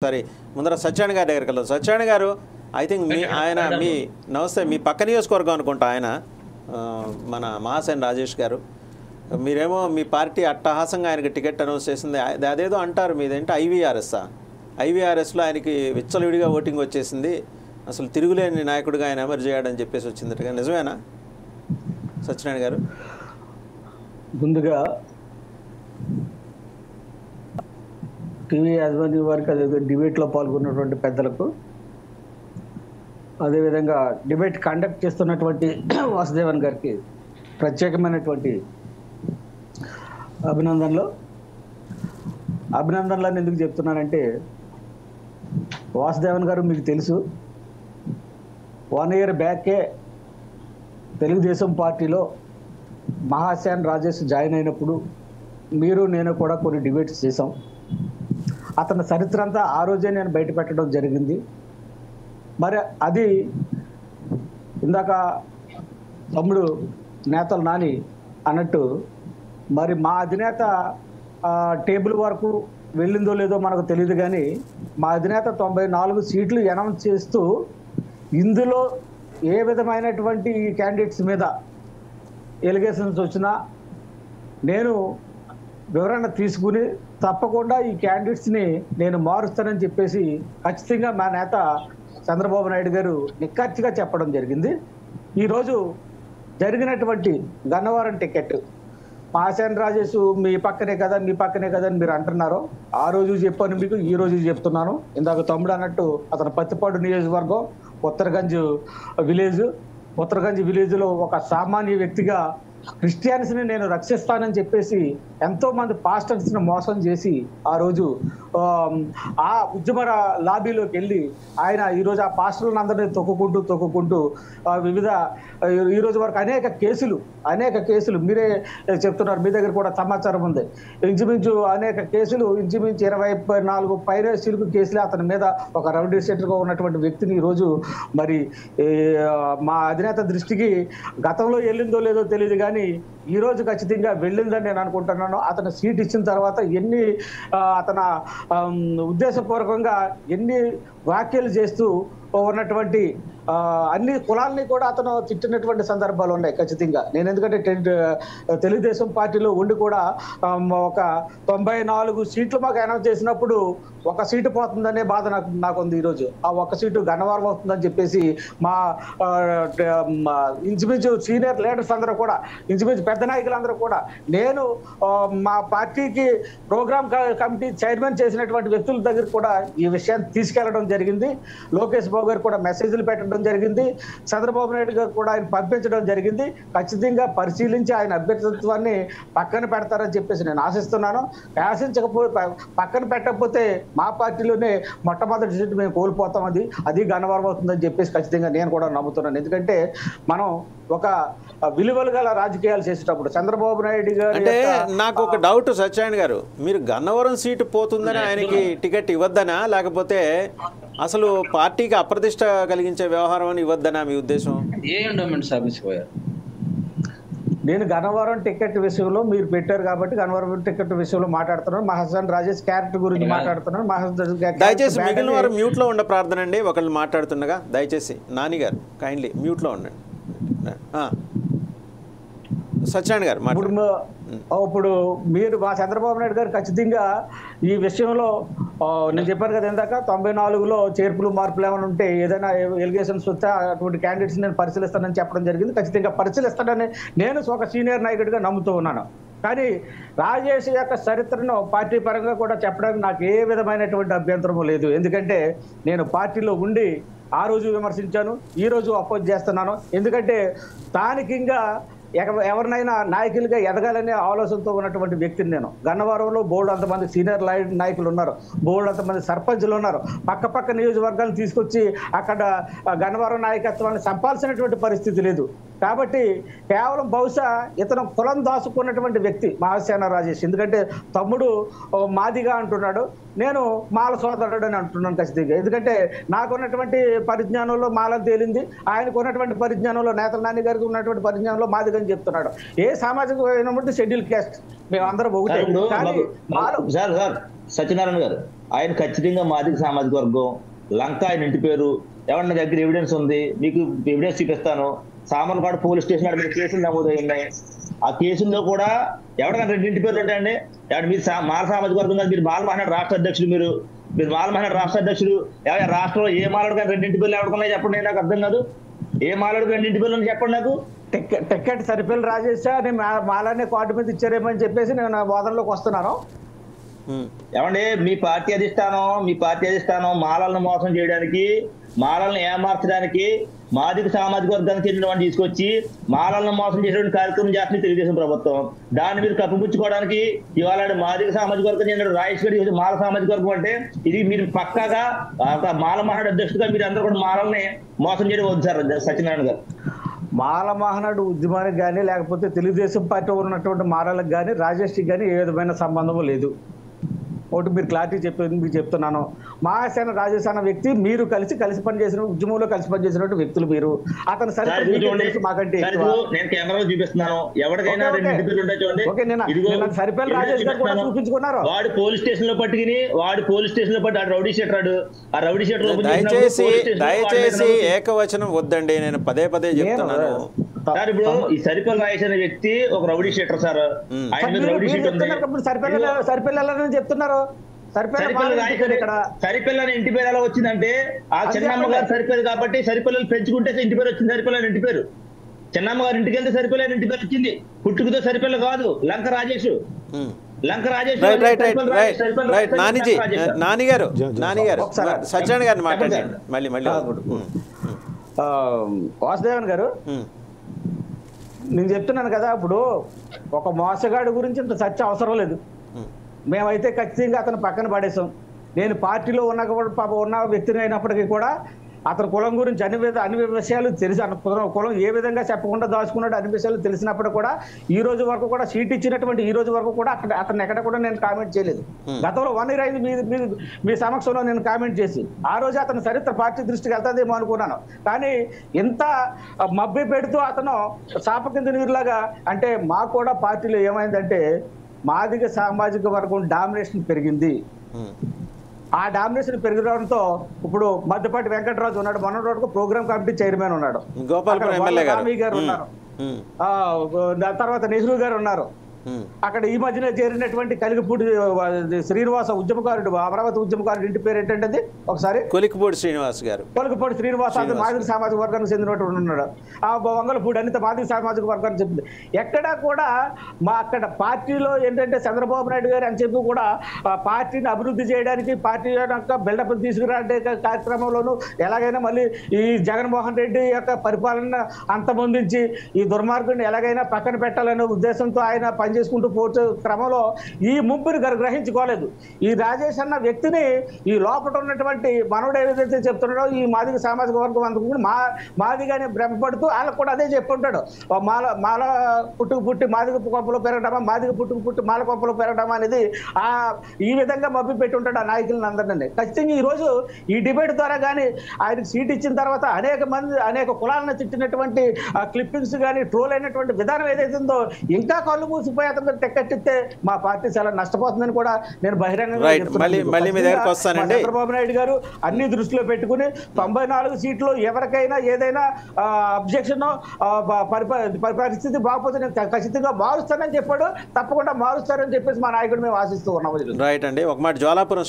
సరే ముందర సత్యనారాయణ గారి దగ్గరికి వెళ్దాం. సత్యనారాయణ గారు ఐ థింక్ ఆయన మీ నమస్తే మీ పక్క నియోజకవర్గం అనుకుంటా ఆయన మన మహాసేన్ రాజేష్ గారు. మీరేమో మీ పార్టీ అట్టహాసంగా ఆయనకి టికెట్ అనౌన్స్ చేసింది. అదేదో అంటారు మీదేంటి ఐవీఆర్ఎస్లో ఆయనకి విచ్చలవిడిగా ఓటింగ్ వచ్చేసింది, అసలు తిరుగులేని నాయకుడిగా ఆయన ఎమర్జ్ చేయడని చెప్పేసి వచ్చిందట. నిజమేనా సత్యనారాయణ గారు? ముందుగా టీవీ యాజమాన్యం వారికి అదే డిబేట్లో పాల్గొన్నటువంటి పెద్దలకు, అదేవిధంగా డిబేట్ కండక్ట్ చేస్తున్నటువంటి వాసుదేవన్ గారికి ప్రత్యేకమైనటువంటి అభినందనలను ఎందుకు చెప్తున్నానంటే, వాసుదేవన్ గారు మీకు తెలుసు 1 year బ్యాకే తెలుగుదేశం పార్టీలో మహాసేన్ రాజేష్ జాయిన్ అయినప్పుడు మీరు నేను కూడా కొన్ని డిబేట్స్ చేసాం. అతని చరిత్ర అంతా ఆ రోజే నేను బయట పెట్టడం జరిగింది. మరి అది ఇందాక తమ్ముడు నేతలు నాని అన్నట్టు, మరి మా అధినేత టేబుల్ వరకు వెళ్ళిందో లేదో మనకు తెలియదు, కానీ మా అధినేత 94 సీట్లు అనౌన్స్ చేస్తూ ఇందులో ఏ విధమైనటువంటి ఈ క్యాండిడేట్స్ మీద ఎలిగేషన్స్ వచ్చినా నేను వివరణ తీసుకుని తప్పకుండా ఈ క్యాండిడేట్స్ని నేను మారుస్తానని చెప్పేసి ఖచ్చితంగా మా నేత చంద్రబాబు నాయుడు గారు నిక్కచ్చిగా చెప్పడం జరిగింది. ఈరోజు జరిగినటువంటి గన్నవరం టికెట్ మహాసేన్ రాజేష్ మీ పక్కనే కదా అని మీరు అంటున్నారు. ఆ రోజు చెప్పాను మీకు, ఈ రోజు చెప్తున్నాను. ఇందాక తమ్ముడు అన్నట్టు అతను పత్తిపాడు నియోజకవర్గం ఉత్తరగంజ్ విలేజ్లో ఒక సామాన్య వ్యక్తిగా క్రిస్టియన్స్ని నేను రక్షిస్తానని చెప్పేసి ఎంతోమంది పాస్టర్స్ని మోసం చేసి ఆ రోజు ఆ ఉద్యమ లాబీలోకి వెళ్ళి ఆయన ఈరోజు ఆ పాస్టర్లను అందరినీ తొక్కుకుంటూ వివిధ ఈరోజు వరకు అనేక కేసులు మీరే చెప్తున్నారు, మీ దగ్గర కూడా సమాచారం ఉంది. ఇంచుమించు అనేక కేసులు, ఇంచుమించు 24 పైన సిలుకు కేసులే అతని మీద. ఒక రౌడీ షీటర్గా ఉన్నటువంటి వ్యక్తిని ఈరోజు మరి మా అధినేత దృష్టికి గతంలో వెళ్ళిందో లేదో తెలియదు, కానీ ఈరోజు ఖచ్చితంగా వెళ్ళిందని నేను అనుకుంటున్నాను. అతను సీట్ ఇచ్చిన తర్వాత అతను ఉద్దేశపూర్వకంగా ఎన్ని వ్యాఖ్యలు చేస్తూ ఉన్నటువంటి అన్ని కులాలని కూడా అతను తిట్టినటువంటి సందర్భాలు ఉన్నాయి ఖచ్చితంగా. నేను ఎందుకంటే తెలుగుదేశం పార్టీలో ఉండి కూడా ఒక 94 సీట్లు మాకు అనౌన్స్ చేసినప్పుడు 1 సీటు పోతుందనే బాధ నాకు ఉంది. ఈరోజు ఆ 1 సీటు గన్నవరం అవుతుందని చెప్పేసి మా ఇంచుమించు సీనియర్ లీడర్స్ అందరూ కూడా, ఇంచుమించు పెద్ద నాయకులందరూ కూడా, నేను మా పార్టీకి ప్రోగ్రామ్ కమిటీ చైర్మన్ చేసినటువంటి వ్యక్తుల దగ్గర కూడా ఈ విషయాన్ని తీసుకెళ్లడం జరిగింది. లోకేష్ బాబు గారు కూడా మెసేజ్లు పెట్టడం జరిగింది. చంద్రబాబు నాయుడు గారు కూడా ఆయన పంపించడం జరిగింది. ఖచ్చితంగా పరిశీలించి ఆయన అభ్యర్థిత్వాన్ని పక్కన పెడతారని చెప్పేసి నేను ఆశిస్తున్నాను. పక్కన పెట్టకపోతే మా పార్టీలోనే మొట్టమొదటి సీటు మేము కోల్పోతాం, అది గన్నవరం అవుతుందని చెప్పేసి ఖచ్చితంగా నేను కూడా నమ్ముతున్నాను. ఎందుకంటే మనం ఒక విలువలు గల రాజకీయాలు చేసేటప్పుడు చంద్రబాబు నాయుడు గారు, అంటే నాకు ఒక డౌట్ సత్యనారాయణ గారు, మీరు గన్నవరం సీటు పోతుందని ఆయనకి టికెట్ ఇవ్వద్దనా, లేకపోతే అసలు పార్టీకి అప్రతిష్ట కలిగించే వ్యవహారం అని ఇవ్వద్దనా మీ ఉద్దేశం? నేను గన్నవరం టికెట్ విషయంలో మీరు పెట్టారు కాబట్టి గన్నవరం టికెట్ విషయంలో మాట్లాడుతున్నాను. మహాసేన్ రాజేష్ క్యారెక్టర్ గురించి మాట్లాడుతున్నాను. దయచేసి మిగిలిన వారు మ్యూట్లో ఉండే ప్రార్థన అండి. ఒకళ్ళు మాట్లాడుతుండగా దయచేసి నాని గారు కైండ్లీ మ్యూట్లో ఉండండి. సత్యనారాయణ గారు ఇప్పుడు మీరు మా చంద్రబాబు నాయుడు గారు ఖచ్చితంగా ఈ విషయంలో నేను చెప్పాను కదా ఇందాక 94లో చేర్పులు మార్పులు ఏమైనా ఉంటే ఏదైనా ఎలిగేషన్స్ వస్తే అటువంటి క్యాండిడేట్స్ నేను పరిశీలిస్తానని చెప్పడం జరిగింది. ఖచ్చితంగా పరిశీలిస్తానని నేను ఒక సీనియర్ నాయకుడిగా నమ్ముతూ ఉన్నాను. కానీ రాజేష్ యొక్క చరిత్రను పార్టీ పరంగా కూడా చెప్పడానికి నాకు ఏ విధమైనటువంటి అభ్యంతరము లేదు. ఎందుకంటే నేను పార్టీలో ఉండి ఆ రోజు విమర్శించాను, ఈ రోజు అపోజ్ చేస్తున్నాను. ఎందుకంటే స్థానికంగా ఎవరినైనా నాయకులుగా ఎదగాలనే ఆలోచనతో ఉన్నటువంటి వ్యక్తిని నేను. గన్నవరంలో బోల్డ్ అంతమంది సీనియర్ నాయకులు ఉన్నారు, బోల్డ్ అంతమంది సర్పంచులు ఉన్నారు. పక్క నియోజకవర్గాలు తీసుకొచ్చి అక్కడ గన్నవరం నాయకత్వాన్ని చంపాల్సినటువంటి పరిస్థితి లేదు. కాబట్టి కేవలం బహుశా ఇతను కులం దాచుకున్నటువంటి వ్యక్తి మహాసేన రాజేష్. ఎందుకంటే తమ్ముడు మాదిగా అంటున్నాడు, నేను మాల సోదరుడు అని అంటున్నాను ఖచ్చితంగా. ఎందుకంటే నాకున్నటువంటి పరిజ్ఞానంలో మాలని తేలింది, ఆయనకు ఉన్నటువంటి పరిజ్ఞానంలో నేతల నాని గారికి ఉన్నటువంటి పరిజ్ఞానంలో మాదిగా అని చెప్తున్నాడు. ఏ సామాజిక షెడ్యూల్ క్యాస్ట్ మేమందరం ఒకటే. సత్యనారాయణ గారు ఆయన ఖచ్చితంగా మాదిగ సామాజిక వర్గం. లంక ఆయన ఇంటి పేరు. ఎవరి దగ్గర ఎవిడెన్స్ ఉంది, మీకు ఎవిడెన్స్ చూపిస్తాను. సామర్లపాడు పోలీస్ స్టేషన్ మీద కేసులు నమోదై ఉన్నాయి. ఆ కేసుల్లో కూడా ఎవరికైనా రెండింటి పేర్లు ఉంటాయండి. మీరు మాల సామాజిక వర్గం కాదు, మీరు మాల మహానాడు రాష్ట్ర అధ్యక్షుడు. మీరు మాల మహానాడు రాష్ట్ర అధ్యక్షుడు. రాష్ట్రంలో ఏ మాలడు కానీ రెండింటి పేర్లు ఎవరికన్నా చెప్పండి, నాకు అర్థం కాదు. ఏ మాలడు రెండింటి పేర్లు చెప్పండి నాకు. టెక్కటి సరిపల్లి రాజేష్ అని మాలానే కార్డు మీద ఇచ్చారేమో అని చెప్పేసి నేను వాదనలోకి వస్తున్నాను. ఏమండి, మీ పార్టీ అధిష్టానం మాలలను మోసం చేయడానికి, మాలలను ఏమార్చడానికి, మాదిగ సామాజిక వర్గానికి చెందిన వాడిని తీసుకొచ్చి మాలలను మోసం చేసేటువంటి కార్యక్రమం చేస్తుంది తెలుగుదేశం ప్రభుత్వం. దాన్ని మీరు కప్పిపుచ్చుకోవడానికి ఇవాళ మాదిగ సామాజిక వర్గం చెందిన రాజేష్ గారి మాల సామాజిక వర్గం అంటే ఇది మీరు పక్కాగా మాల మహానాడు అధ్యక్షుడిగా మీరు అందరూ కూడా మాలల్ని మోసం చేయడం వచ్చారు సత్యనారాయణ గారు. మాల మహానాడు ఉద్యమానికి కానీ లేకపోతే తెలుగుదేశం పార్టీ ఉన్నటువంటి మాలలకు కానీ రాజేష్కి కానీ ఏ విధమైన సంబంధం లేదు. ఒకటి మీరు క్లారిటీ చెప్పేది మీకు చెప్తున్నాను. మహాసేన రాజేష్ అన్న వ్యక్తి మీరు కలిసి పనిచేసిన ఉద్యమంలో కలిసి పనిచేసినటువంటి వ్యక్తులు మీరు. అతను సరిపల్లి మాకంటే సరిపల్లి రాజేష్ గారు కూడా చూపించుకున్నారు. వాడు పోలీస్ స్టేషన్ లో పట్టుకుని రౌడీ షీటర్. ఆ రౌడీ షీటర్ దయచేసి ఏకవచనం వద్దండి, నేను పదే చెప్తున్నాను. సార్ ఇప్పుడు ఈ సరిపల్లి రాజేష్ అనే వ్యక్తి ఒక రౌడీ షీటర్ సార్. ఆయన రౌడీ షీటర్ సరిపల్లి చెప్తున్నారు. సరిపల్లి అనే ఇంటి పేరు ఎలా వచ్చిందంటే ఆ చిన్నమ్మ గారు సరిపల్లి కాబట్టి సరిపల్లి పెంచుకుంటే ఇంటి పేరు వచ్చింది. సరిపల్లి అని ఇంటి పేరు. చిన్నమ్మ గారు ఇంటికి వెళ్తే సరిపల్లి అని ఇంటి పేరు వచ్చింది. పుట్టుకతో సరిపల్లి కాదు, లంక రాజేష్. నానిగారు సత్యనారాయణ గారిని మాట్లాడండి. మళ్ళీ వాసుదేవన్ గారు, నేను చెప్తున్నాను కదా, ఇప్పుడు ఒక మోసగాడి గురించి ఇంత చర్చ అవసరం లేదు. మేమైతే ఖచ్చితంగా అతను పక్కన పడేసాం. నేను పార్టీలో ఉన్న వ్యక్తిని అయినప్పటికీ కూడా అతని కులం గురించి అన్ని విషయాలు తెలిసి, కులం ఏ విధంగా చెప్పకుండా దాచుకున్నాడు అన్ని విషయాలు తెలిసినప్పుడు కూడా ఈ రోజు వరకు కూడా సీట్ ఇచ్చినటువంటి ఈ రోజు వరకు కూడా అతను ఎక్కడ కూడా నేను కామెంట్ చేయలేదు. గతంలో 1 year అయింది మీ సమక్షంలో నేను కామెంట్ చేసి. ఆ రోజు అతను చరిత్ర పార్టీ దృష్టికి వెళ్తాదేమో అనుకున్నాను. కానీ ఇంత మభ్య పెడుతూ అతను చాప కింద నీరులాగా, అంటే మాకు కూడా పార్టీలో ఏమైందంటే మాదిగ సామాజిక వర్గం డామినేషన్ పెరిగింది. ఆ డామినేషన్ పెరగడంతో ఇప్పుడు మధ్యపాటి వెంకటరాజు ఉన్నాడు, మొన్న రోజుకు ప్రోగ్రామ్ కమిటీ చైర్మన్ ఉన్నాడు, గారు ఉన్నారు, తర్వాత నెహ్రూ గారు ఉన్నారు. అక్కడ ఈ మధ్యన చేరినటువంటి కలిగిపూడి శ్రీనివాస ఉద్యమకారుడు, అమరావతి ఉద్యమకారుడు ఇంటి పేరు ఏంటంటే ఒకసారి కొలికిపూడి శ్రీనివాస్ గారు. కొలికిపూడి శ్రీనివాస్ అది మాదిగ సామాజిక వర్గానికి చెందినటువంటి ఉన్నాడు. ఆ వంగలపూడి అనిత మాదిగ సామాజిక వర్గానికి చెప్పింది. ఎక్కడా కూడా అక్కడ పార్టీలో ఏంటంటే చంద్రబాబు నాయుడు గారు అని చెప్పి కూడా పార్టీని అభివృద్ధి చేయడానికి, పార్టీ యొక్క బిల్డప్ తీసుకురాడే కార్యక్రమంలోనూ ఎలాగైనా మళ్ళీ ఈ జగన్మోహన్ రెడ్డి యొక్క పరిపాలన అంతమొందించి ఈ దుర్మార్గుడిని ఎలాగైనా పక్కన పెట్టాలనే ఉద్దేశంతో ఆయన పనిచేసుకుంటూ పోతే క్రమంలో ఈ ముంపుని గ్రహించుకోలేదు. ఈ రాజేష్ అన్న వ్యక్తిని ఈ లోపల ఉన్నటువంటి మనోడు ఏదైతే చెప్తున్నాడో ఈ మాదిగ సామాజిక వర్గం అందుకు మాదిగానే భ్రమపడుతూ వాళ్ళకు కూడా అదే చెప్పుంటాడు. మాల పుట్టి మాదిగ కొంపలో పెరగడమా, మాదిగ పుట్టి మాల కొంపలో పెరగడమా అనేది ఈ విధంగా మభ్య పెట్టి ఉంటాడు ఆ నాయకులను అందరినీ. ఖచ్చితంగా ఈరోజు ఈ డిబేట్ ద్వారా కానీ ఆయనకు సీట్ ఇచ్చిన తర్వాత అనేక కులాలను తిట్టినటువంటి క్లిప్పింగ్స్ కానీ ట్రోల్ అయినటువంటి విధానం ఏదైతే ఉందో ఇంకా కళ్ళు మూసిపోయి అతను టెక్కట్టిస్తే మా పార్టీ చాలా నష్టపోతుందని కూడా నేను బహిరంగంగా చంద్రబాబు నాయుడు గారు అన్ని దృష్టిలో పెట్టుకుని 94 సీట్లు ఎవరికైనా ఏదైనా అబ్జెక్షన్ పరిస్థితి బాగపోతే నేను ఖచ్చితంగా మారుస్తానని చెప్పాడు. తప్పకుండా మారుస్తారని చెప్పేసి మా నాయకుడు మేము ఆశిస్తూ ఉన్నాము. రైట్ అండి. ఒక మాట జ్వాలాపురం